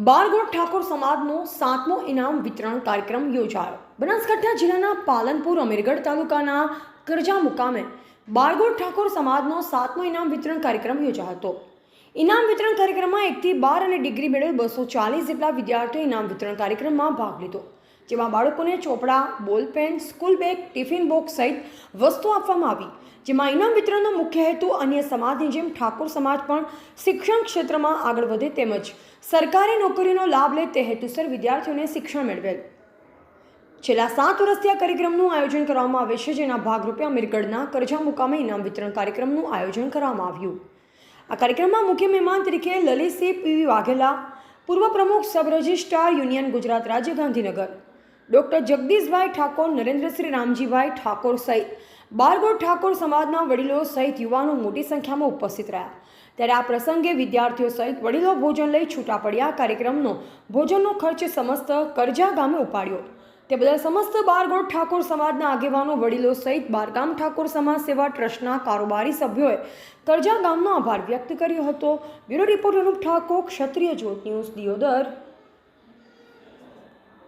બારગોળ ઠાકોર સમાજનો 7મો ઇનામ વિતરણ કાર્યક્રમ યોજાયો. બનાસકાંઠા જિલ્લાના પાલનપુર અમીરગઢ તાલુકાના કરજા મુકામે બારગોળ ઠાકોર સમાજનો 7મો ઇનામ વિતરણ કાર્યક્રમ યોજાયો હતો. ઇનામ વિતરણ કાર્યક્રમમાં 1 થી 12 અને ડિગ્રી મેળવેલ 240 જેટલા વિદ્યાર્થીઓએ ઇનામ વિતરણ કાર્યક્રમમાં ભાગ લીધો, જેમાં બાળકોને ચોપડા, ball pen, school bag, tiffin box સહિત વસ્તુઓ આપવામાં આવી. જેમાં ઇનામ વિતરણનો મુખ્ય હેતુ અન્ય સમાજની જેમ ઠાકોર સમાજ પણ શિક્ષણ ક્ષેત્રમાં આગળ વધે તેમજ સરકારી નોકરીનો લાભ લે તે હેતુસર વિદ્યાર્થીઓને શિક્ષણ મેળવેલ. છેલ્લા 7 વર્ષથી આ કાર્યક્રમનું આયોજન કરવામાં આવે છે, જેના ભાગરૂપે અમીરગઢના કરજા મુકામે ઇનામ વિતરણ કાર્યક્રમનું આયોજન કરવામાં આવ્યું. આ કાર્યક્રમમાં મુખ્ય મહેમાન તરીકે લલિતસિંહ પીવી વાઘેલા, પૂર્વ પ્રમુખ સબ રજિસ્ટ્રાર યુનિયન ગુજરાત રાજ્ય ગાંધીનગર, ડૉક્ટર જગદીશભાઈ ઠાકોર, નરેન્દ્રશ્રી રામજીભાઈ ઠાકોર સહિત બારગોળ ઠાકોર સમાજના વડીલો સહિત યુવાનો મોટી સંખ્યામાં ઉપસ્થિત રહ્યા. ત્યારે આ પ્રસંગે વિદ્યાર્થીઓ સહિત વડીલો ભોજન લઈ છૂટા પડ્યા. કાર્યક્રમનો ભોજનનો ખર્ચ સમસ્ત કરજા ગામે ઉપાડ્યો. તે બદલ સમસ્ત બારગોળ ઠાકોર સમાજના આગેવાનો, વડીલો સહિત બારગામ ઠાકોર સમાજ સેવા ટ્રસ્ટના કારોબારી સભ્યોએ કરજા ગામનો આભાર વ્યક્ત કર્યો હતો. બ્યુરો રિપોર્ટ અનુપ ઠાકોર, ક્ષત્રિય જ્યોત ન્યૂઝ, દિયોદર.